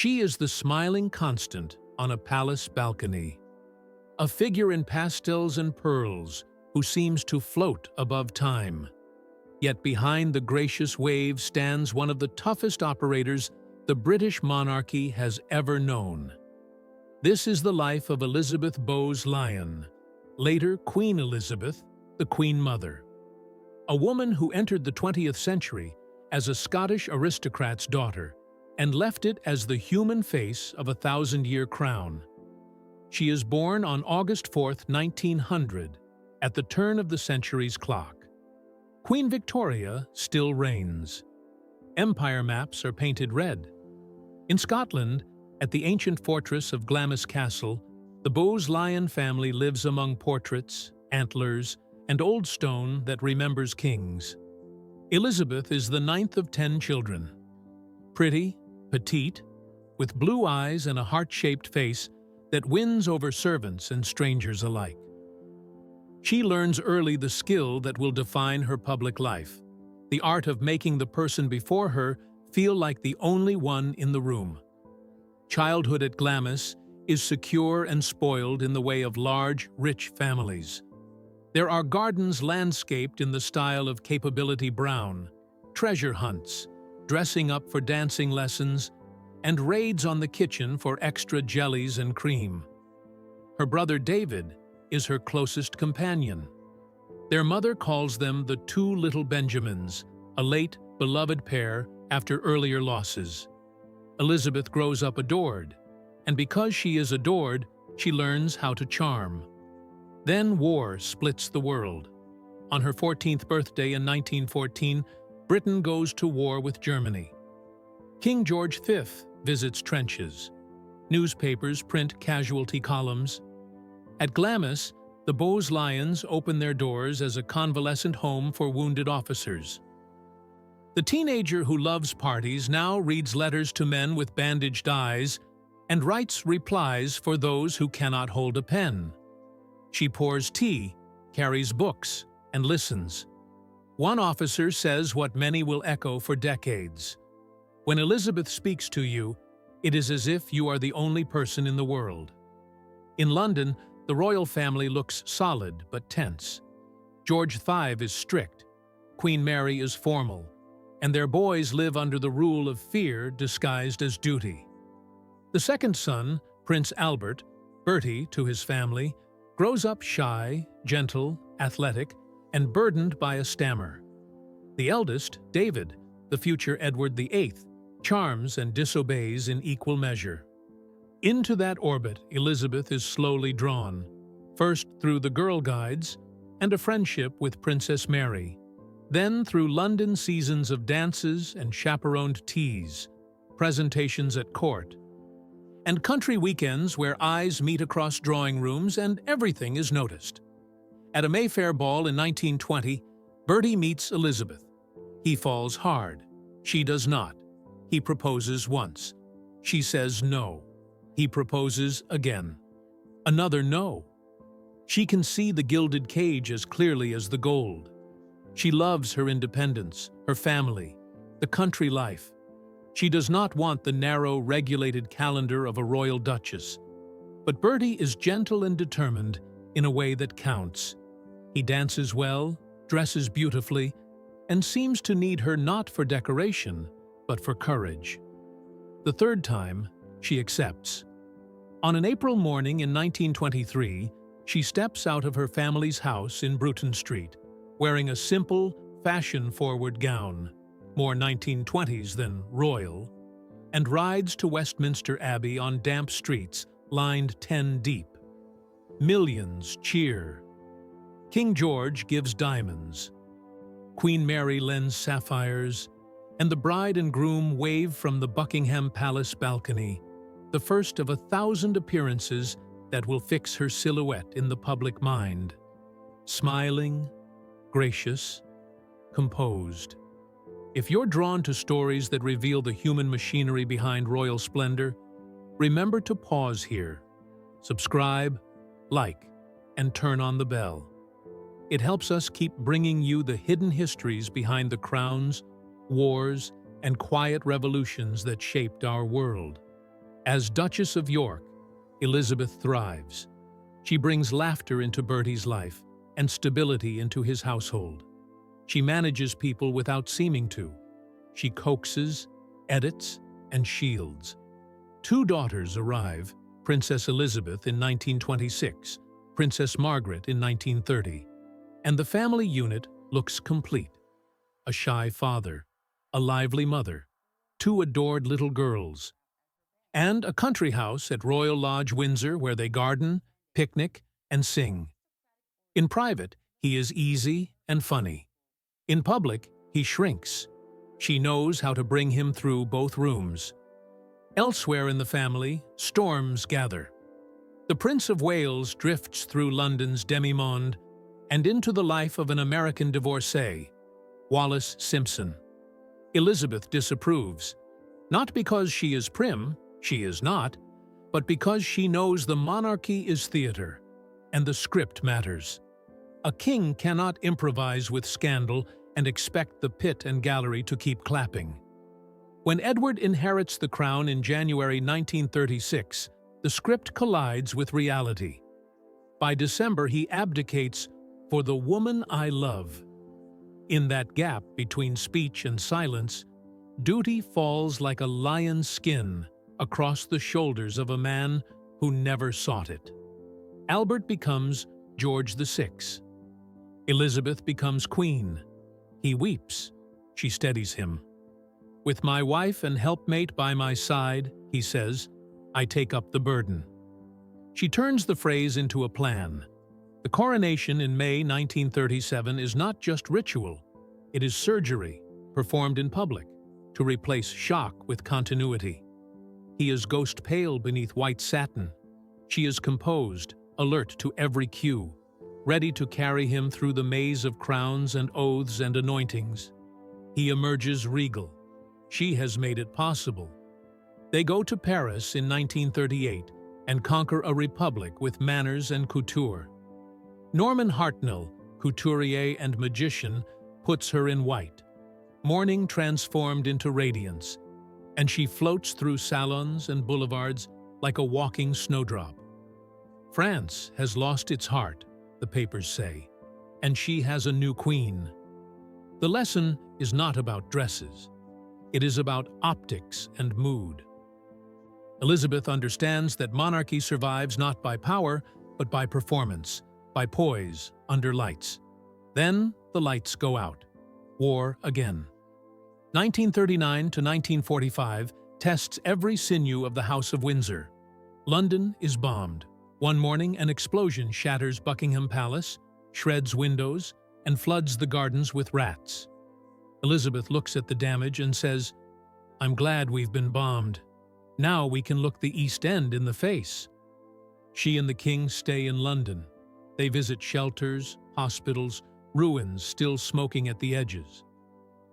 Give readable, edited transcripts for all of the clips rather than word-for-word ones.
She is the smiling constant on a palace balcony, a figure in pastels and pearls who seems to float above time. Yet behind the gracious wave stands one of the toughest operators the British monarchy has ever known. This is the life of Elizabeth Bowes-Lyon, later Queen Elizabeth, the Queen Mother. A woman who entered the 20th century as a Scottish aristocrat's daughter and left it as the human face of a thousand-year crown. She is born on August 4, 1900, at the turn of the century's clock. Queen Victoria still reigns. Empire maps are painted red. In Scotland, at the ancient fortress of Glamis Castle, the Bowes-Lyon family lives among portraits, antlers, and old stone that remembers kings. Elizabeth is the ninth of 10 children. Pretty, petite, with blue eyes and a heart-shaped face that wins over servants and strangers alike. She learns early the skill that will define her public life, the art of making the person before her feel like the only one in the room. Childhood at Glamis is secure and spoiled in the way of large, rich families. There are gardens landscaped in the style of Capability Brown, treasure hunts, dressing up for dancing lessons, and raids on the kitchen for extra jellies and cream. Her brother David is her closest companion. Their mother calls them the two little Benjamins, a late, beloved pair after earlier losses. Elizabeth grows up adored, and because she is adored, she learns how to charm. Then war splits the world. On her 14th birthday in 1914, Britain goes to war with Germany. King George V visits trenches. Newspapers print casualty columns. At Glamis, the Bowes-Lyons open their doors as a convalescent home for wounded officers. The teenager who loves parties now reads letters to men with bandaged eyes and writes replies for those who cannot hold a pen. She pours tea, carries books, and listens. One officer says what many will echo for decades. When Elizabeth speaks to you, it is as if you are the only person in the world. In London, the royal family looks solid but tense. George V is strict, Queen Mary is formal, and their boys live under the rule of fear disguised as duty. The second son, Prince Albert, Bertie to his family, grows up shy, gentle, athletic, and burdened by a stammer. The eldest, David, the future Edward VIII, charms and disobeys in equal measure. Into that orbit, Elizabeth is slowly drawn, first through the Girl Guides and a friendship with Princess Mary, then through London seasons of dances and chaperoned teas, presentations at court, and country weekends where eyes meet across drawing rooms and everything is noticed. At a Mayfair ball in 1920, Bertie meets Elizabeth. He falls hard. She does not. He proposes once. She says no. He proposes again. Another no. She can see the gilded cage as clearly as the gold. She loves her independence, her family, the country life. She does not want the narrow, regulated calendar of a royal duchess. But Bertie is gentle and determined in a way that counts. He dances well, dresses beautifully, and seems to need her not for decoration, but for courage. The third time, she accepts. On an April morning in 1923, she steps out of her family's house in Bruton Street, wearing a simple, fashion-forward gown, more 1920s than royal, and rides to Westminster Abbey on damp streets lined 10 deep. Millions cheer. King George gives diamonds. Queen Mary lends sapphires, and the bride and groom wave from the Buckingham Palace balcony, the first of 1,000 appearances that will fix her silhouette in the public mind. Smiling, gracious, composed. If you're drawn to stories that reveal the human machinery behind royal splendor, remember to pause here, subscribe, like, and turn on the bell. It helps us keep bringing you the hidden histories behind the crowns, wars, and quiet revolutions that shaped our world. As Duchess of York, Elizabeth thrives. She brings laughter into Bertie's life and stability into his household. She manages people without seeming to. She coaxes, edits, and shields. Two daughters arrive, Princess Elizabeth in 1926, Princess Margaret in 1930, and the family unit looks complete. A shy father, a lively mother, two adored little girls, and a country house at Royal Lodge, Windsor, where they garden, picnic, and sing. In private, he is easy and funny. In public, he shrinks. She knows how to bring him through both rooms. Elsewhere in the family, storms gather. The Prince of Wales drifts through London's demi-monde and into the life of an American divorcee, Wallis Simpson. Elizabeth disapproves, not because she is prim, she is not, but because she knows the monarchy is theater, and the script matters. A king cannot improvise with scandal and expect the pit and gallery to keep clapping. When Edward inherits the crown in January 1936, the script collides with reality. By December, he abdicates for the woman I love. In that gap between speech and silence, duty falls like a lion's skin across the shoulders of a man who never sought it. Albert becomes George VI. Elizabeth becomes queen. He weeps. She steadies him. With my wife and helpmate by my side, he says, I take up the burden. She turns the phrase into a plan. The coronation in May 1937 is not just ritual. It is surgery, performed in public, to replace shock with continuity. He is ghost pale beneath white satin. She is composed, alert to every cue, ready to carry him through the maze of crowns and oaths and anointings. He emerges regal. She has made it possible. They go to Paris in 1938 and conquer a republic with manners and couture. Norman Hartnell, couturier and magician, puts her in white, mourning transformed into radiance, and she floats through salons and boulevards like a walking snowdrop. France has lost its heart, the papers say, and she has a new queen. The lesson is not about dresses. It is about optics and mood. Elizabeth understands that monarchy survives not by power, but by performance, by poise under lights. Then the lights go out. War again. 1939 to 1945 tests every sinew of the House of Windsor. London is bombed. One morning, an explosion shatters Buckingham Palace, shreds windows, and floods the gardens with rats. Elizabeth looks at the damage and says, I'm glad we've been bombed. Now we can look the East End in the face. She and the king stay in London. They visit shelters, hospitals, ruins still smoking at the edges.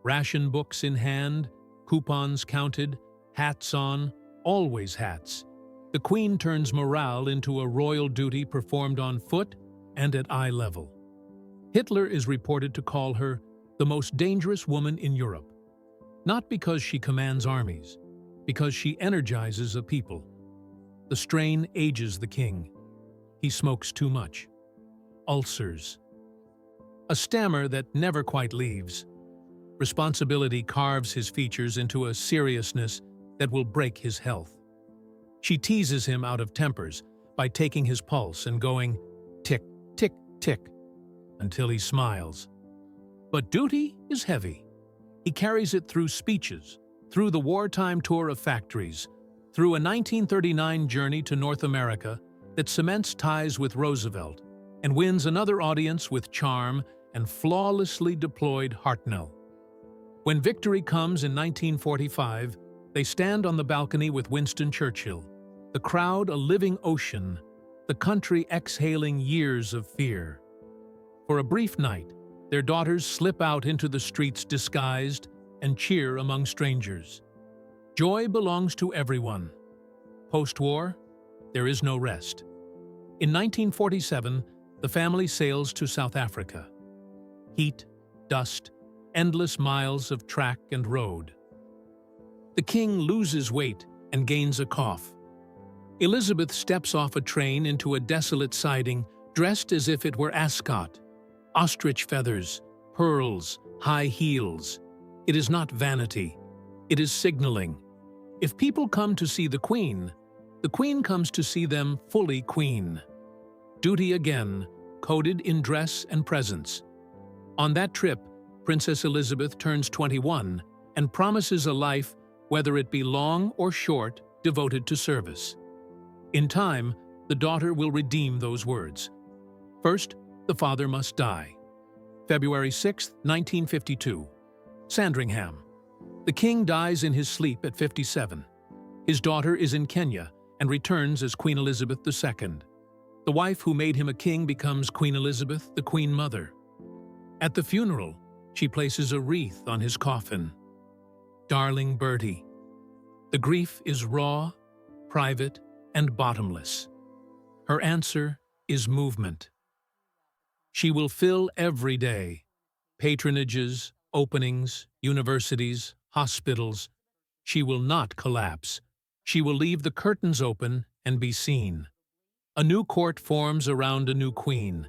Ration books in hand, coupons counted, hats on, always hats. The Queen turns morale into a royal duty performed on foot and at eye level. Hitler is reported to call her the most dangerous woman in Europe, not because she commands armies, because she energizes a people. The strain ages the king. He smokes too much. Ulcers. A stammer that never quite leaves. Responsibility carves his features into a seriousness that will break his health. She teases him out of tempers by taking his pulse and going tick, tick, tick, until he smiles. But duty is heavy. He carries it through speeches, through the wartime tour of factories, through a 1939 journey to North America that cements ties with Roosevelt and wins another audience with charm and flawlessly deployed Hartnell. When victory comes in 1945, they stand on the balcony with Winston Churchill, the crowd a living ocean, the country exhaling years of fear. For a brief night, their daughters slip out into the streets disguised and cheer among strangers. Joy belongs to everyone. Post-war, there is no rest. In 1947, the family sails to South Africa. Heat, dust, endless miles of track and road. The king loses weight and gains a cough. Elizabeth steps off a train into a desolate siding, dressed as if it were Ascot. Ostrich feathers, pearls, high heels. It is not vanity. It is signaling. If people come to see the Queen comes to see them fully Queen. Duty again, coded in dress and presence. On that trip, Princess Elizabeth turns 21 and promises a life, whether it be long or short, devoted to service. In time, the daughter will redeem those words. First, the father must die. February 6, 1952. Sandringham. The king dies in his sleep at 57. His daughter is in Kenya and returns as Queen Elizabeth II. The wife who made him a king becomes Queen Elizabeth, the Queen Mother. At the funeral, she places a wreath on his coffin. Darling Bertie. The grief is raw, private, and bottomless. Her answer is movement. She will fill every day. Patronages, openings, universities, hospitals. She will not collapse. She will leave the curtains open and be seen. A new court forms around a new queen.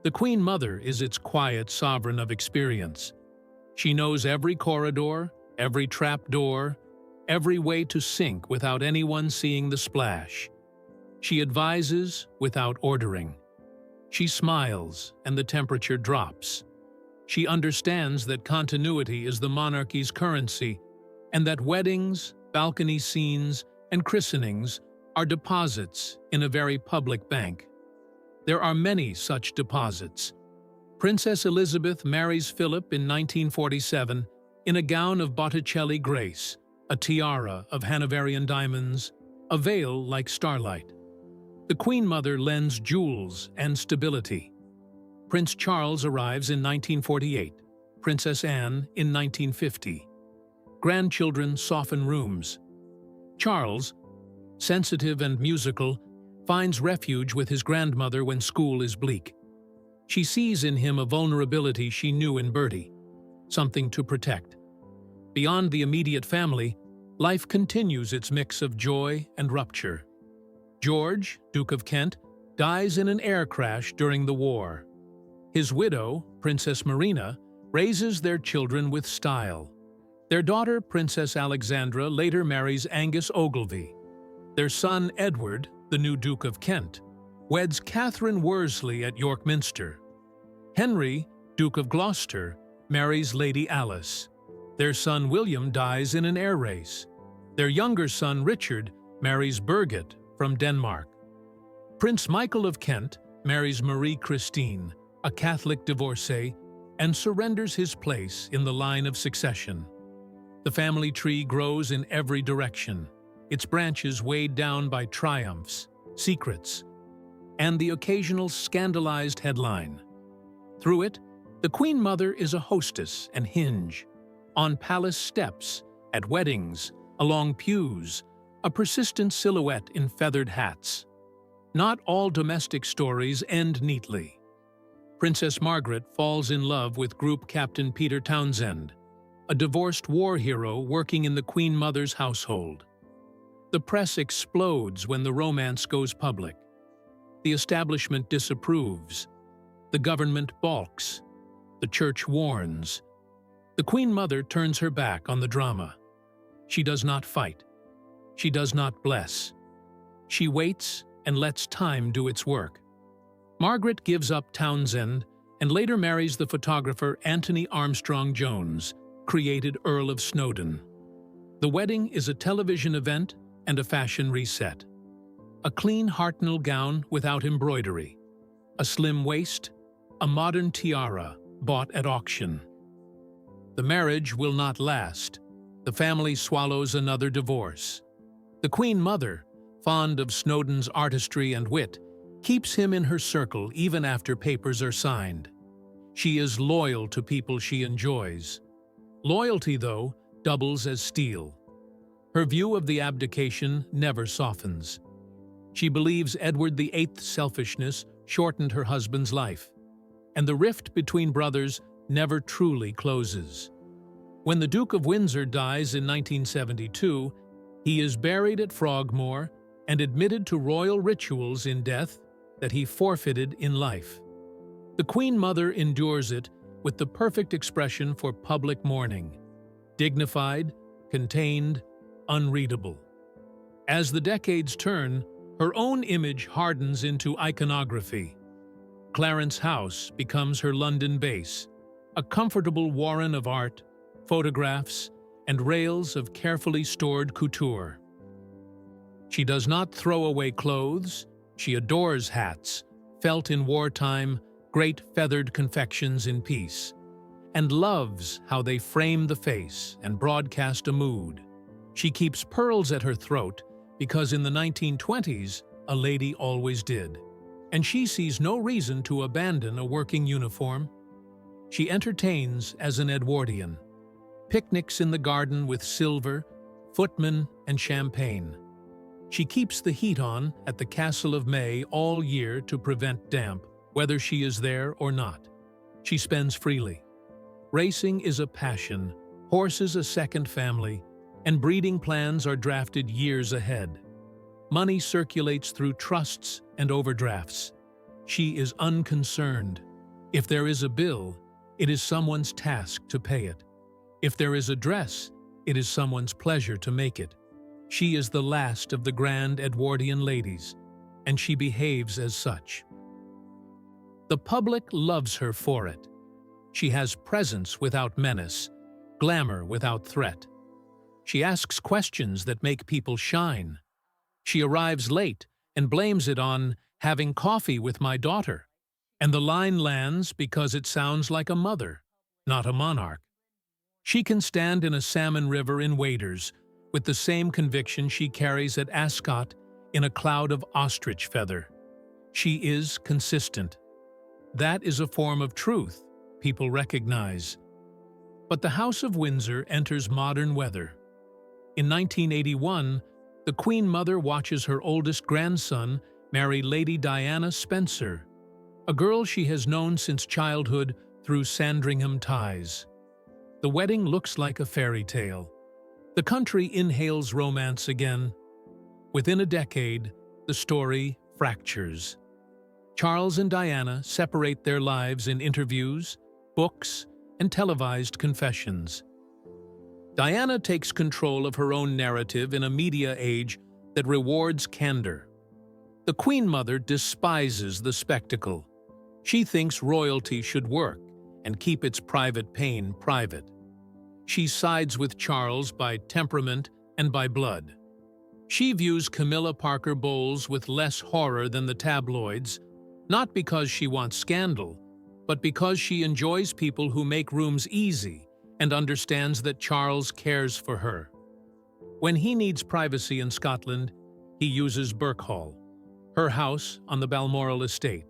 The Queen Mother is its quiet sovereign of experience. She knows every corridor, every trap door, every way to sink without anyone seeing the splash. She advises without ordering. She smiles and the temperature drops. She understands that continuity is the monarchy's currency and that weddings, balcony scenes, and christenings are deposits in a very public bank. There are many such deposits. Princess Elizabeth marries Philip in 1947 in a gown of Botticelli grace, a tiara of Hanoverian diamonds, a veil like starlight. The Queen Mother lends jewels and stability. Prince Charles arrives in 1948, Princess Anne in 1950. Grandchildren soften rooms. Charles, sensitive and musical, finds refuge with his grandmother when school is bleak. She sees in him a vulnerability she knew in Bertie, something to protect. Beyond the immediate family, life continues its mix of joy and rupture. George, Duke of Kent, dies in an air crash during the war. His widow, Princess Marina, raises their children with style. Their daughter, Princess Alexandra, later marries Angus Ogilvy. Their son, Edward, the new Duke of Kent, weds Catherine Worsley at York Minster. Henry, Duke of Gloucester, marries Lady Alice. Their son William dies in an air race. Their younger son Richard marries Birgit from Denmark. Prince Michael of Kent marries Marie Christine, a Catholic divorcee, and surrenders his place in the line of succession. The family tree grows in every direction, its branches weighed down by triumphs, secrets, and the occasional scandalized headline. Through it, the Queen Mother is a hostess and hinge. On palace steps, at weddings, along pews, a persistent silhouette in feathered hats. Not all domestic stories end neatly. Princess Margaret falls in love with Group Captain Peter Townsend, a divorced war hero working in the Queen Mother's household. The press explodes when the romance goes public. The establishment disapproves. The government balks. The church warns. The Queen Mother turns her back on the drama. She does not fight. She does not bless. She waits and lets time do its work. Margaret gives up Townsend and later marries the photographer Anthony Armstrong Jones, created Earl of Snowdon. The wedding is a television event and a fashion reset. A clean Hartnell gown without embroidery. A slim waist, a modern tiara bought at auction. The marriage will not last. The family swallows another divorce. The Queen Mother, fond of Snowdon's artistry and wit, keeps him in her circle even after papers are signed. She is loyal to people she enjoys. Loyalty, though, doubles as steel. Her view of the abdication never softens. She believes Edward VIII's selfishness shortened her husband's life, and the rift between brothers never truly closes. When the Duke of Windsor dies in 1972, he is buried at Frogmore, and admitted to royal rituals in death that he forfeited in life. The Queen Mother endures it with the perfect expression for public mourning: dignified, contained, unreadable. As the decades turn, her own image hardens into iconography. Clarence House becomes her London base, a comfortable warren of art, photographs, and rails of carefully stored couture. She does not throw away clothes. She adores hats, felt in wartime, great feathered confections in peace, and loves how they frame the face and broadcast a mood. She keeps pearls at her throat because in the 1920s, a lady always did, and she sees no reason to abandon a working uniform. She entertains as an Edwardian. Picnics in the garden with silver, footmen, and champagne. She keeps the heat on at the Castle of May all year to prevent damp, whether she is there or not. She spends freely. Racing is a passion, horses a second family, and breeding plans are drafted years ahead. Money circulates through trusts and overdrafts. She is unconcerned. If there is a bill, it is someone's task to pay it. If there is a dress, it is someone's pleasure to make it. She is the last of the grand Edwardian ladies, and she behaves as such. The public loves her for it. She has presence without menace, glamour without threat. She asks questions that make people shine. She arrives late and blames it on having coffee with my daughter, and the line lands because it sounds like a mother, not a monarch. She can stand in a salmon river in waders with the same conviction she carries at Ascot in a cloud of ostrich feather. She is consistent. That is a form of truth people recognize. But the House of Windsor enters modern weather. In 1981, the Queen Mother watches her oldest grandson marry Lady Diana Spencer, a girl she has known since childhood through Sandringham ties. The wedding looks like a fairy tale. The country inhales romance again. Within a decade, the story fractures. Charles and Diana separate their lives in interviews, books, and televised confessions. Diana takes control of her own narrative in a media age that rewards candor. The Queen Mother despises the spectacle. She thinks royalty should work and keep its private pain private. She sides with Charles by temperament and by blood. She views Camilla Parker Bowles with less horror than the tabloids, not because she wants scandal, but because she enjoys people who make rooms easy and understands that Charles cares for her. When he needs privacy in Scotland, he uses Birkhall, her house on the Balmoral estate,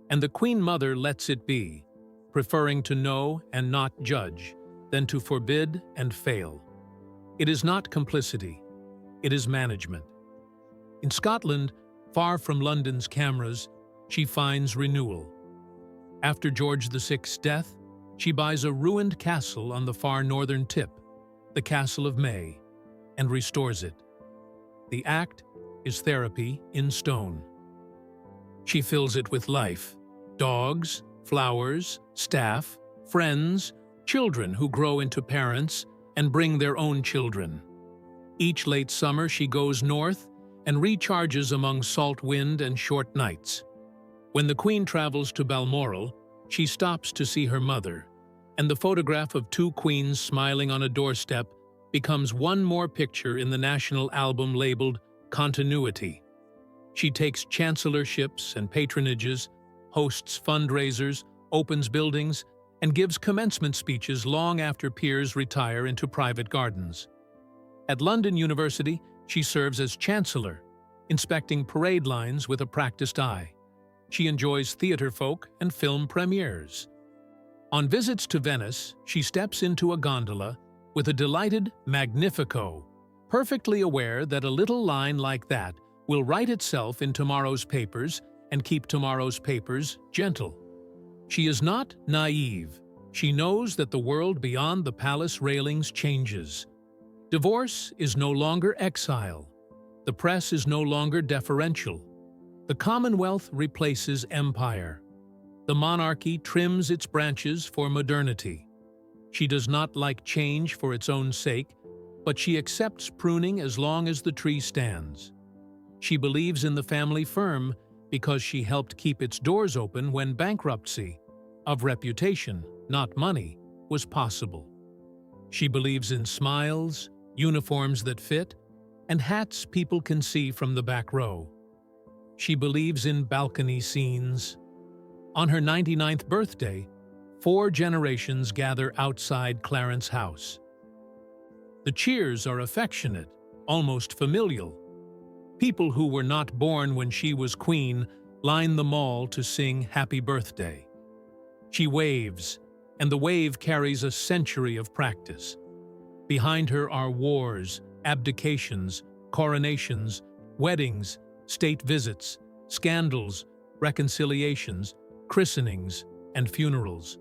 and the Queen Mother lets it be, preferring to know and not judge than to forbid and fail. It is not complicity, it is management. In Scotland, far from London's cameras, she finds renewal. After George VI's death, she buys a ruined castle on the far northern tip, the Castle of May, and restores it. The act is therapy in stone. She fills it with life: dogs, flowers, staff, friends, children who grow into parents and bring their own children. Each late summer she goes north and recharges among salt wind and short nights. When the Queen travels to Balmoral, she stops to see her mother, and the photograph of two queens smiling on a doorstep becomes one more picture in the national album labeled Continuity. She takes chancellorships and patronages, hosts fundraisers, opens buildings, and gives commencement speeches long after peers retire into private gardens. At London University, she serves as Chancellor, inspecting parade lines with a practiced eye. She enjoys theatre folk and film premieres. On visits to Venice, she steps into a gondola with a delighted Magnifico, perfectly aware that a little line like that will write itself in tomorrow's papers and keep tomorrow's papers gentle. She is not naive. She knows that the world beyond the palace railings changes. Divorce is no longer exile. The press is no longer deferential. The Commonwealth replaces empire. The monarchy trims its branches for modernity. She does not like change for its own sake, but she accepts pruning as long as the tree stands. She believes in the family firm because she helped keep its doors open when bankruptcy, of reputation, not money, was possible. She believes in smiles, uniforms that fit, and hats people can see from the back row. She believes in balcony scenes. On her 99th birthday, 4 generations gather outside Clarence House. The cheers are affectionate, almost familial. People who were not born when she was queen line the mall to sing happy birthday. She waves, and the wave carries a century of practice. Behind her are wars, abdications, coronations, weddings, state visits, scandals, reconciliations, christenings, and funerals.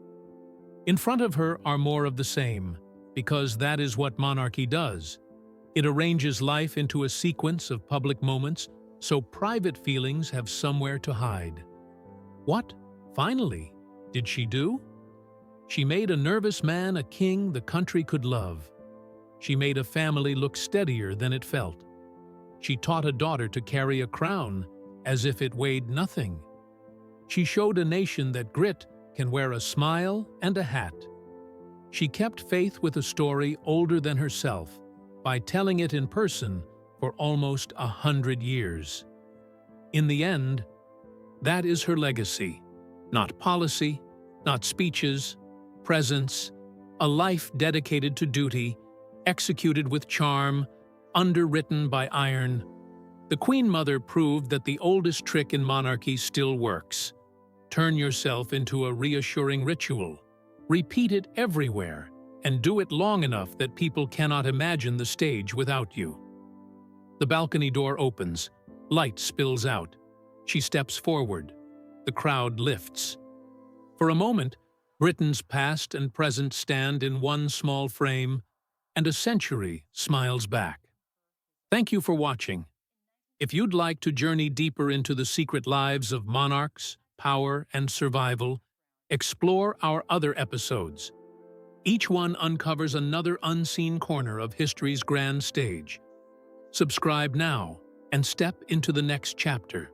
In front of her are more of the same, because that is what monarchy does. It arranges life into a sequence of public moments, so private feelings have somewhere to hide. What, finally, did she do? She made a nervous man a king the country could love. She made a family look steadier than it felt. She taught a daughter to carry a crown as if it weighed nothing. She showed a nation that grit can wear a smile and a hat. She kept faith with a story older than herself by telling it in person for almost 100 years. In the end, that is her legacy. Not policy, not speeches, presence, a life dedicated to duty, executed with charm, underwritten by iron. The Queen Mother proved that the oldest trick in monarchy still works. Turn yourself into a reassuring ritual. Repeat it everywhere, and do it long enough that people cannot imagine the stage without you. The balcony door opens. Light spills out. She steps forward. The crowd lifts. For a moment, Britain's past and present stand in one small frame, and a century smiles back. Thank you for watching. If you'd like to journey deeper into the secret lives of monarchs, power, and survival, explore our other episodes. Each one uncovers another unseen corner of history's grand stage. Subscribe now and step into the next chapter.